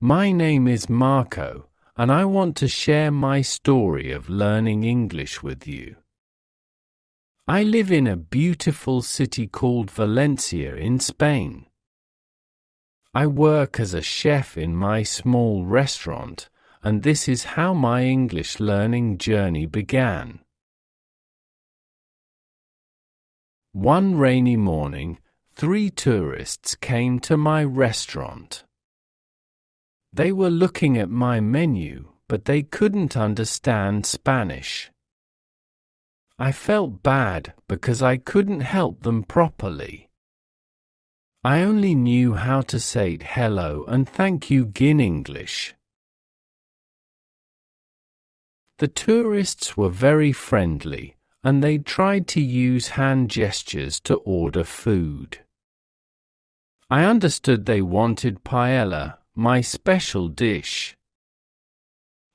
My name is Marco, and I want to share my story of learning English with you. I live in a beautiful city called Valencia in Spain. I work as a chef in my small restaurant, and this is how my English learning journey began. One rainy morning, 3 tourists came to my restaurant. They were looking at my menu, but they couldn't understand Spanish. I felt bad because I couldn't help them properly. I only knew how to say hello and thank you in English. The tourists were very friendly, and they tried to use hand gestures to order food. I understood they wanted paella, my special dish.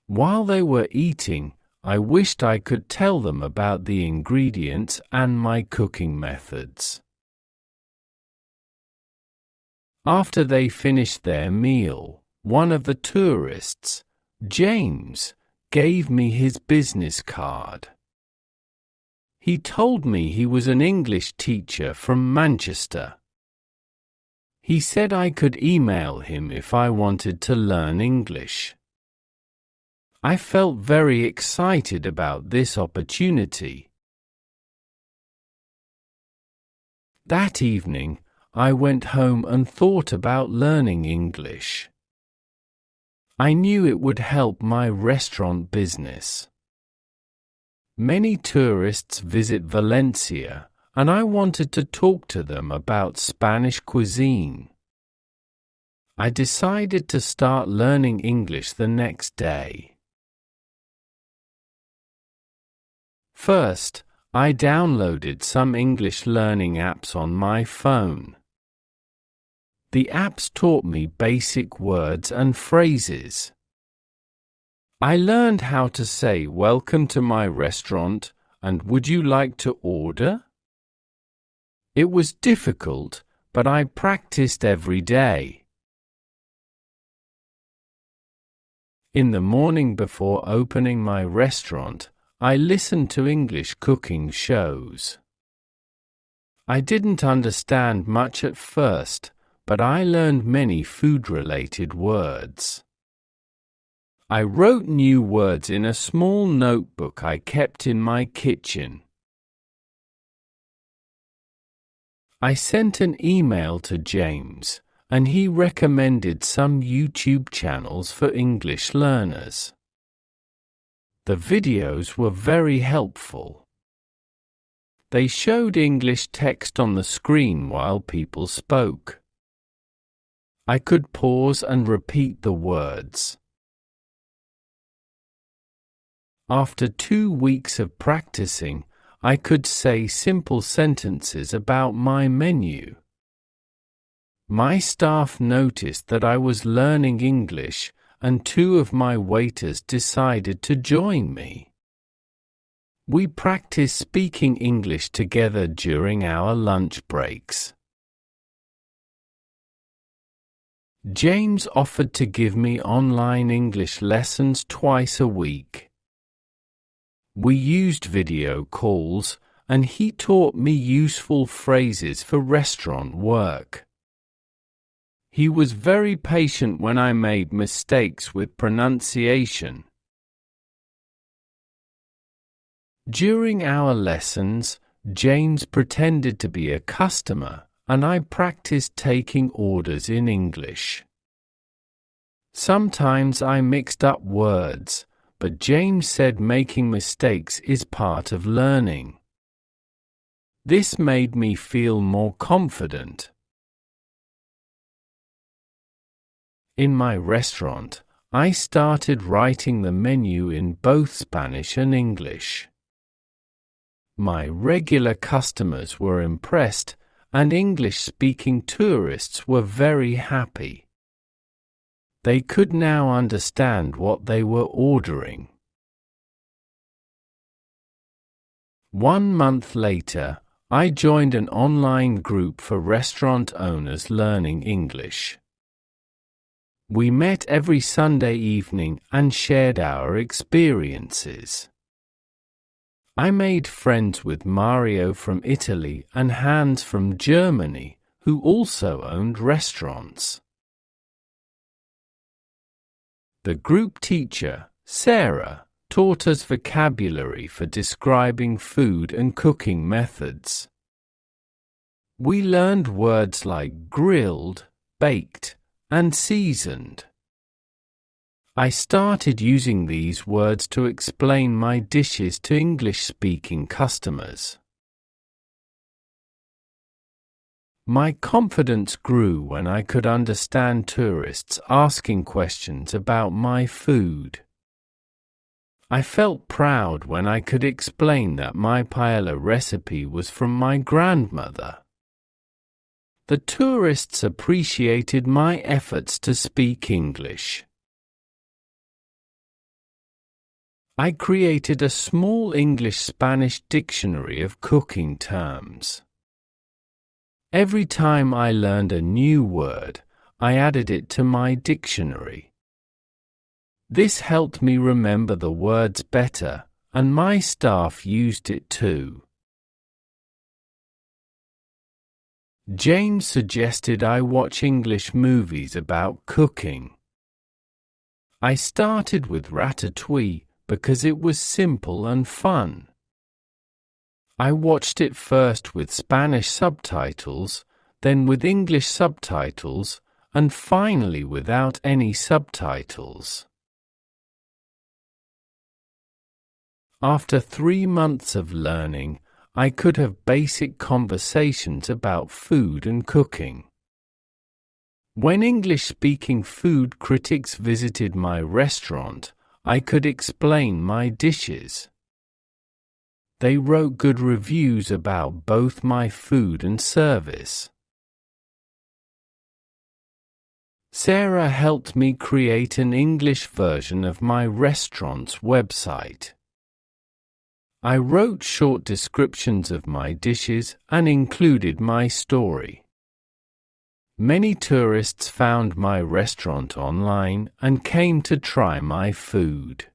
While they were eating, I wished I could tell them about the ingredients and my cooking methods. After they finished their meal, one of the tourists, James, gave me his business card. He told me he was an English teacher from Manchester. He said I could email him if I wanted to learn English. I felt very excited about this opportunity. That evening, I went home and thought about learning English. I knew it would help my restaurant business. Many tourists visit Valencia, and I wanted to talk to them about Spanish cuisine. I decided to start learning English the next day. First, I downloaded some English learning apps on my phone. The apps taught me basic words and phrases. I learned how to say "Welcome to my restaurant" and "Would you like to order?" It was difficult, but I practiced every day. In the morning before opening my restaurant, I listened to English cooking shows. I didn't understand much at first, but I learned many food-related words. I wrote new words in a small notebook I kept in my kitchen. I sent an email to James, and he recommended some YouTube channels for English learners. The videos were very helpful. They showed English text on the screen while people spoke. I could pause and repeat the words. After 2 weeks of practicing, I could say simple sentences about my menu. My staff noticed that I was learning English, and 2 of my waiters decided to join me. We practiced speaking English together during our lunch breaks. James offered to give me online English lessons twice a week. We used video calls, and he taught me useful phrases for restaurant work. He was very patient when I made mistakes with pronunciation. During our lessons, James pretended to be a customer, and I practiced taking orders in English. Sometimes I mixed up words, but James said making mistakes is part of learning. This made me feel more confident. In my restaurant, I started writing the menu in both Spanish and English. My regular customers were impressed, and English-speaking tourists were very happy. They could now understand what they were ordering. 1 month later, I joined an online group for restaurant owners learning English. We met every Sunday evening and shared our experiences. I made friends with Mario from Italy and Hans from Germany, who also owned restaurants. The group teacher, Sarah, taught us vocabulary for describing food and cooking methods. We learned words like grilled, baked, and seasoned. I started using these words to explain my dishes to English-speaking customers. My confidence grew when I could understand tourists asking questions about my food. I felt proud when I could explain that my paella recipe was from my grandmother. The tourists appreciated my efforts to speak English. I created a small English-Spanish dictionary of cooking terms. Every time I learned a new word, I added it to my dictionary. This helped me remember the words better, and my staff used it too. James suggested I watch English movies about cooking. I started with Ratatouille because it was simple and fun. I watched it first with Spanish subtitles, then with English subtitles, and finally without any subtitles. After 3 months of learning, I could have basic conversations about food and cooking. When English-speaking food critics visited my restaurant, I could explain my dishes. They wrote good reviews about both my food and service. Sarah helped me create an English version of my restaurant's website. I wrote short descriptions of my dishes and included my story. Many tourists found my restaurant online and came to try my food.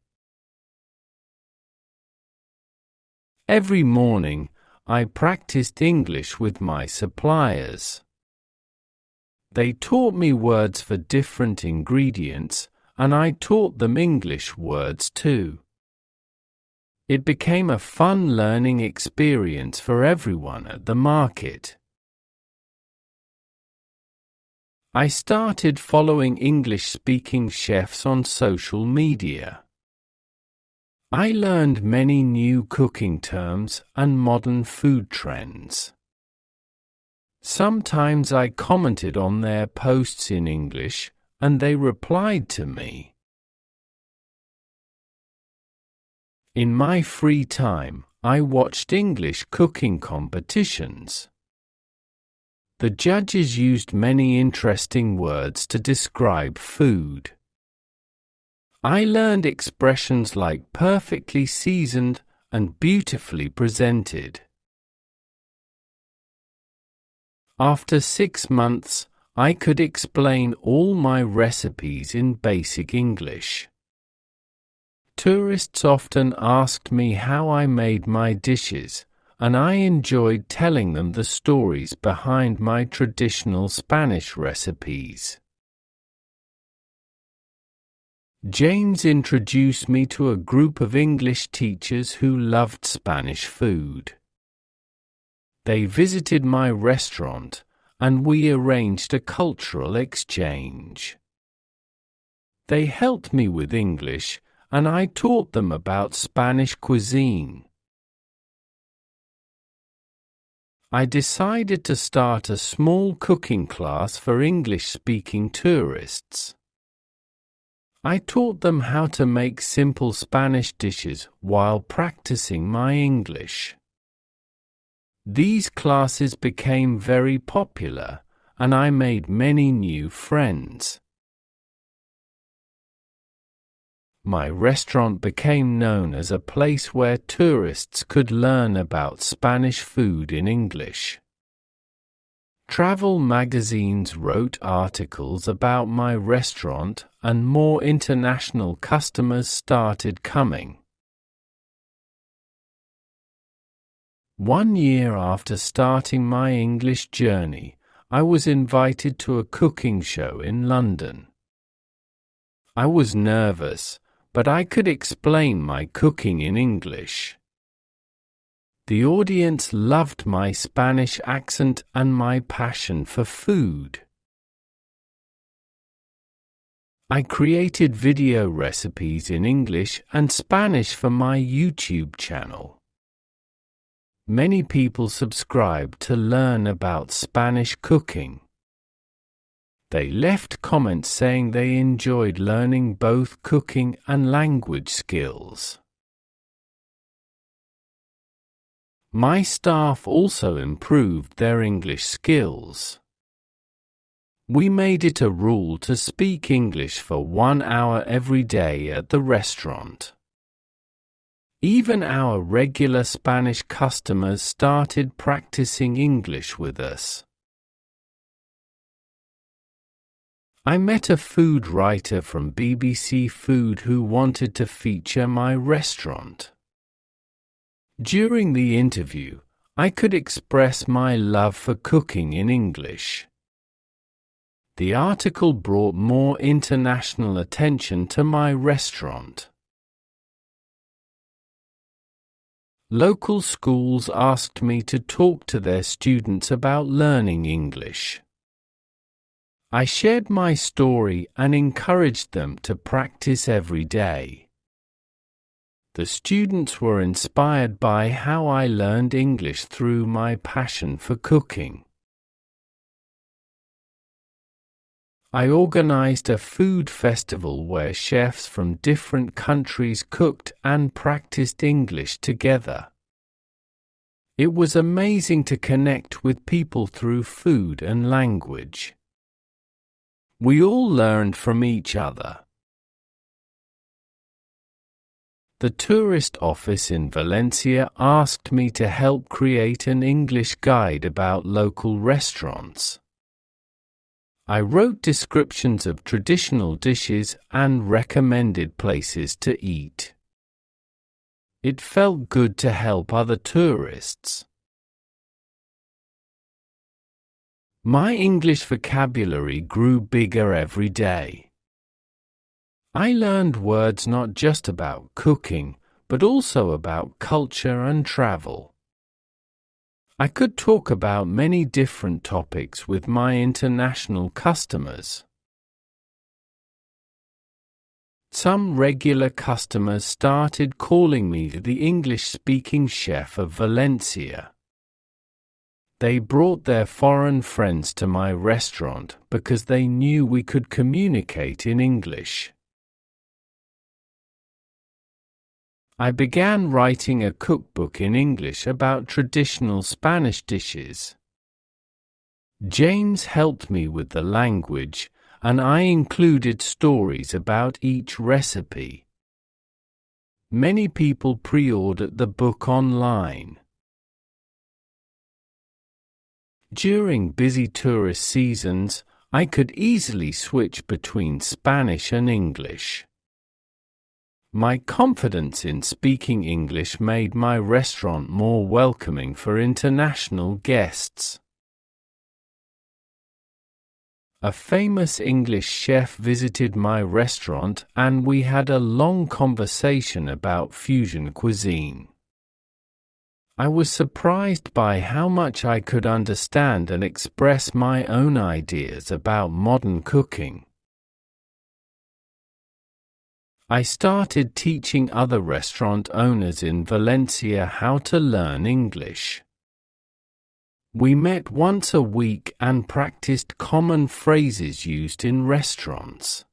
Every morning, I practiced English with my suppliers. They taught me words for different ingredients, and I taught them English words too. It became a fun learning experience for everyone at the market. I started following English-speaking chefs on social media. I learned many new cooking terms and modern food trends. Sometimes I commented on their posts in English, and they replied to me. In my free time, I watched English cooking competitions. The judges used many interesting words to describe food. I learned expressions like perfectly seasoned and beautifully presented. After 6 months, I could explain all my recipes in basic English. Tourists often asked me how I made my dishes, and I enjoyed telling them the stories behind my traditional Spanish recipes. James introduced me to a group of English teachers who loved Spanish food. They visited my restaurant, and we arranged a cultural exchange. They helped me with English, and I taught them about Spanish cuisine. I decided to start a small cooking class for English-speaking tourists. I taught them how to make simple Spanish dishes while practicing my English. These classes became very popular, and I made many new friends. My restaurant became known as a place where tourists could learn about Spanish food in English. Travel magazines wrote articles about my restaurant, and more international customers started coming. 1 year after starting my English journey, I was invited to a cooking show in London. I was nervous, but I could explain my cooking in English. The audience loved my Spanish accent and my passion for food. I created video recipes in English and Spanish for my YouTube channel. Many people subscribed to learn about Spanish cooking. They left comments saying they enjoyed learning both cooking and language skills. My staff also improved their English skills. We made it a rule to speak English for 1 hour every day at the restaurant. Even our regular Spanish customers started practicing English with us. I met a food writer from BBC Food who wanted to feature my restaurant. During the interview, I could express my love for cooking in English. The article brought more international attention to my restaurant. Local schools asked me to talk to their students about learning English. I shared my story and encouraged them to practice every day. The students were inspired by how I learned English through my passion for cooking. I organized a food festival where chefs from different countries cooked and practiced English together. It was amazing to connect with people through food and language. We all learned from each other. The tourist office in Valencia asked me to help create an English guide about local restaurants. I wrote descriptions of traditional dishes and recommended places to eat. It felt good to help other tourists. My English vocabulary grew bigger every day. I learned words not just about cooking, but also about culture and travel. I could talk about many different topics with my international customers. Some regular customers started calling me the English-speaking chef of Valencia. They brought their foreign friends to my restaurant because they knew we could communicate in English. I began writing a cookbook in English about traditional Spanish dishes. James helped me with the language, and I included stories about each recipe. Many people pre-ordered the book online. During busy tourist seasons, I could easily switch between Spanish and English. My confidence in speaking English made my restaurant more welcoming for international guests. A famous English chef visited my restaurant and we had a long conversation about fusion cuisine. I was surprised by how much I could understand and express my own ideas about modern cooking. I started teaching other restaurant owners in Valencia how to learn English. We met once a week and practiced common phrases used in restaurants.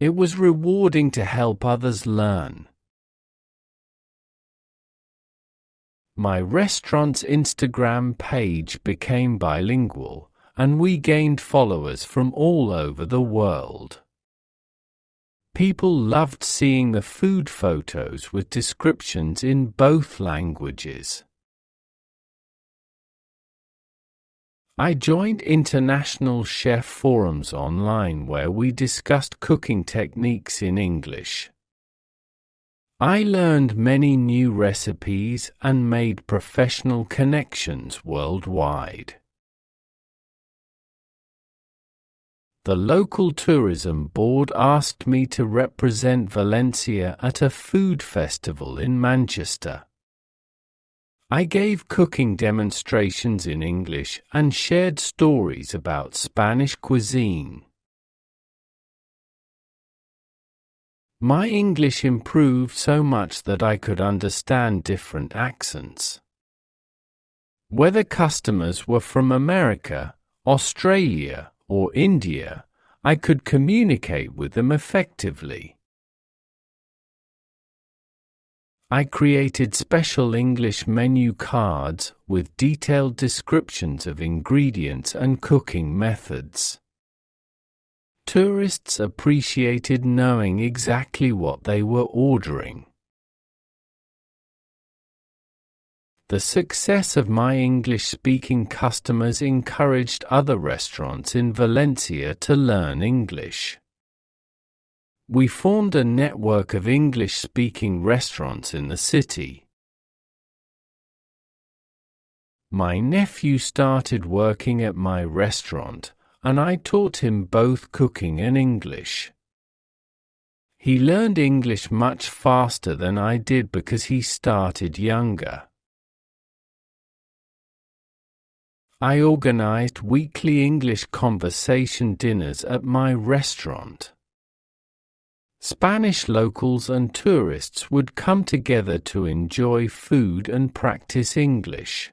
It was rewarding to help others learn. My restaurant's Instagram page became bilingual, and we gained followers from all over the world. People loved seeing the food photos with descriptions in both languages. I joined international chef forums online where we discussed cooking techniques in English. I learned many new recipes and made professional connections worldwide. The local tourism board asked me to represent Valencia at a food festival in Manchester. I gave cooking demonstrations in English and shared stories about Spanish cuisine. My English improved so much that I could understand different accents. Whether customers were from America, Australia, or India, I could communicate with them effectively. I created special English menu cards with detailed descriptions of ingredients and cooking methods. Tourists appreciated knowing exactly what they were ordering. The success of my English-speaking customers encouraged other restaurants in Valencia to learn English. We formed a network of English-speaking restaurants in the city. My nephew started working at my restaurant, and I taught him both cooking and English. He learned English much faster than I did because he started younger. I organized weekly English conversation dinners at my restaurant. Spanish locals and tourists would come together to enjoy food and practice English.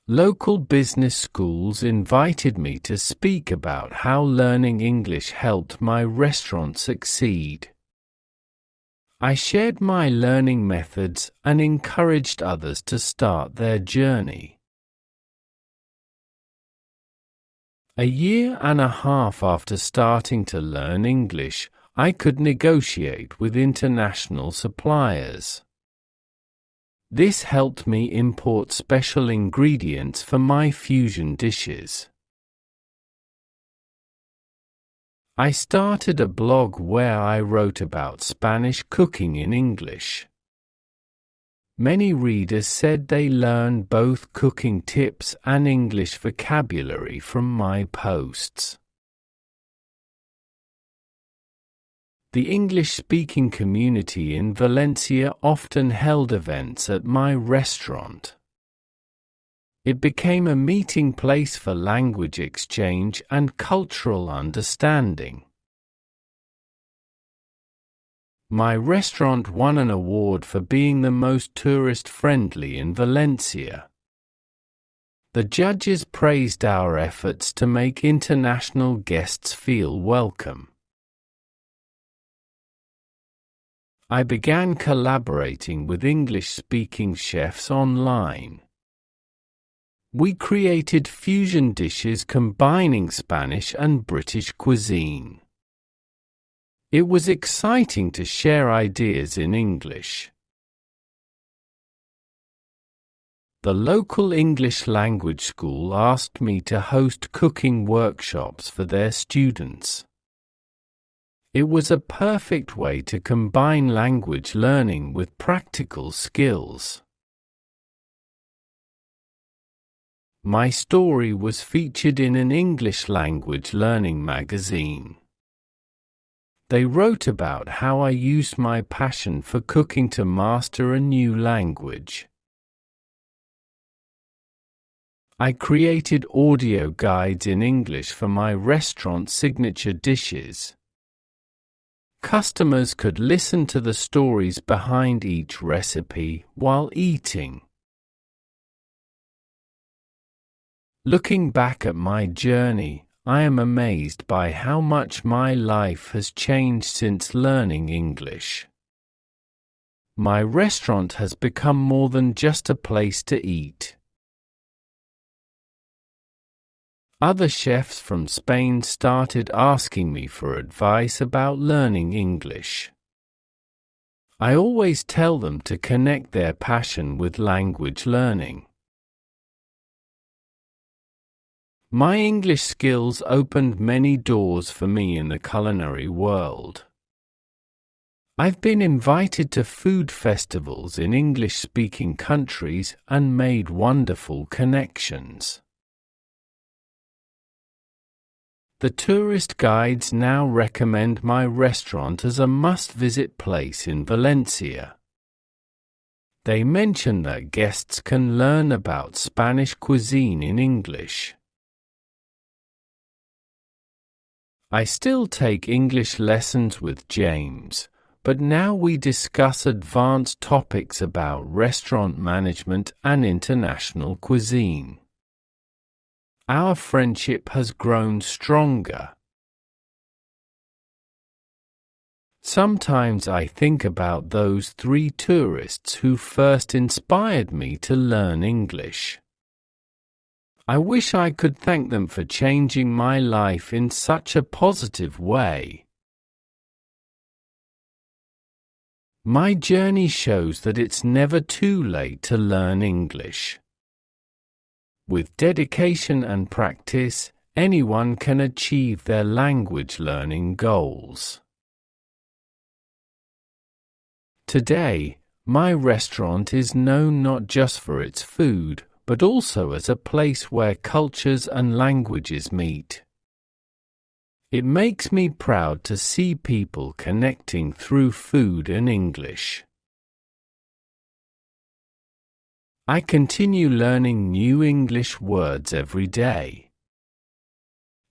Local business schools invited me to speak about how learning English helped my restaurant succeed. I shared my learning methods and encouraged others to start their journey. A year and a half after starting to learn English, I could negotiate with international suppliers. This helped me import special ingredients for my fusion dishes. I started a blog where I wrote about Spanish cooking in English. Many readers said they learned both cooking tips and English vocabulary from my posts. The English-speaking community in Valencia often held events at my restaurant. It became a meeting place for language exchange and cultural understanding. My restaurant won an award for being the most tourist-friendly in Valencia. The judges praised our efforts to make international guests feel welcome. I began collaborating with English-speaking chefs online. We created fusion dishes combining Spanish and British cuisine. It was exciting to share ideas in English. The local English language school asked me to host cooking workshops for their students. It was a perfect way to combine language learning with practical skills. My story was featured in an English language learning magazine. They wrote about how I used my passion for cooking to master a new language. I created audio guides in English for my restaurant's signature dishes. Customers could listen to the stories behind each recipe while eating. Looking back at my journey, I am amazed by how much my life has changed since learning English. My restaurant has become more than just a place to eat. Other chefs from Spain started asking me for advice about learning English. I always tell them to connect their passion with language learning. My English skills opened many doors for me in the culinary world. I've been invited to food festivals in English-speaking countries and made wonderful connections. The tourist guides now recommend my restaurant as a must-visit place in Valencia. They mention that guests can learn about Spanish cuisine in English. I still take English lessons with James, but now we discuss advanced topics about restaurant management and international cuisine. Our friendship has grown stronger. Sometimes I think about those 3 tourists who first inspired me to learn English. I wish I could thank them for changing my life in such a positive way. My journey shows that it's never too late to learn English. With dedication and practice, anyone can achieve their language learning goals. Today, my restaurant is known not just for its food, but also as a place where cultures and languages meet. It makes me proud to see people connecting through food and English. I continue learning new English words every day.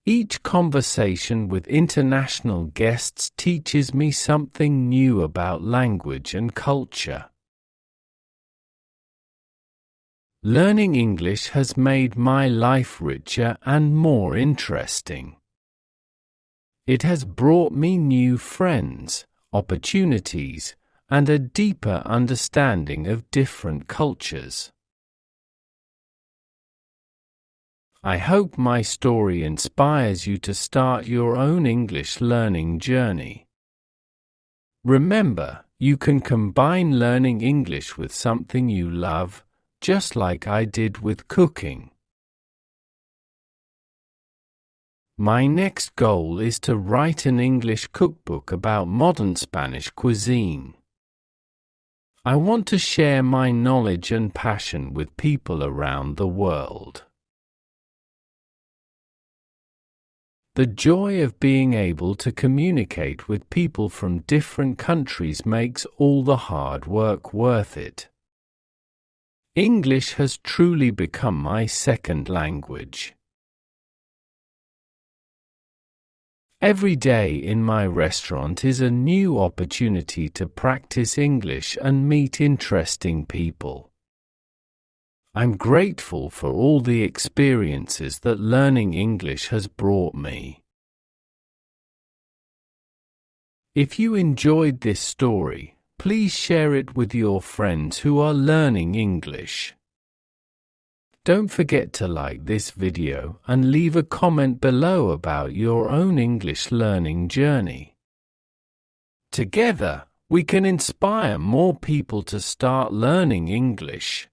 Each conversation with international guests teaches me something new about language and culture. Learning English has made my life richer and more interesting. It has brought me new friends, opportunities, and a deeper understanding of different cultures. I hope my story inspires you to start your own English learning journey. Remember, you can combine learning English with something you love, just like I did with cooking. My next goal is to write an English cookbook about modern Spanish cuisine. I want to share my knowledge and passion with people around the world. The joy of being able to communicate with people from different countries makes all the hard work worth it. English has truly become my second language. Every day in my restaurant is a new opportunity to practice English and meet interesting people. I'm grateful for all the experiences that learning English has brought me. If you enjoyed this story, please share it with your friends who are learning English. Don't forget to like this video and leave a comment below about your own English learning journey. Together, we can inspire more people to start learning English.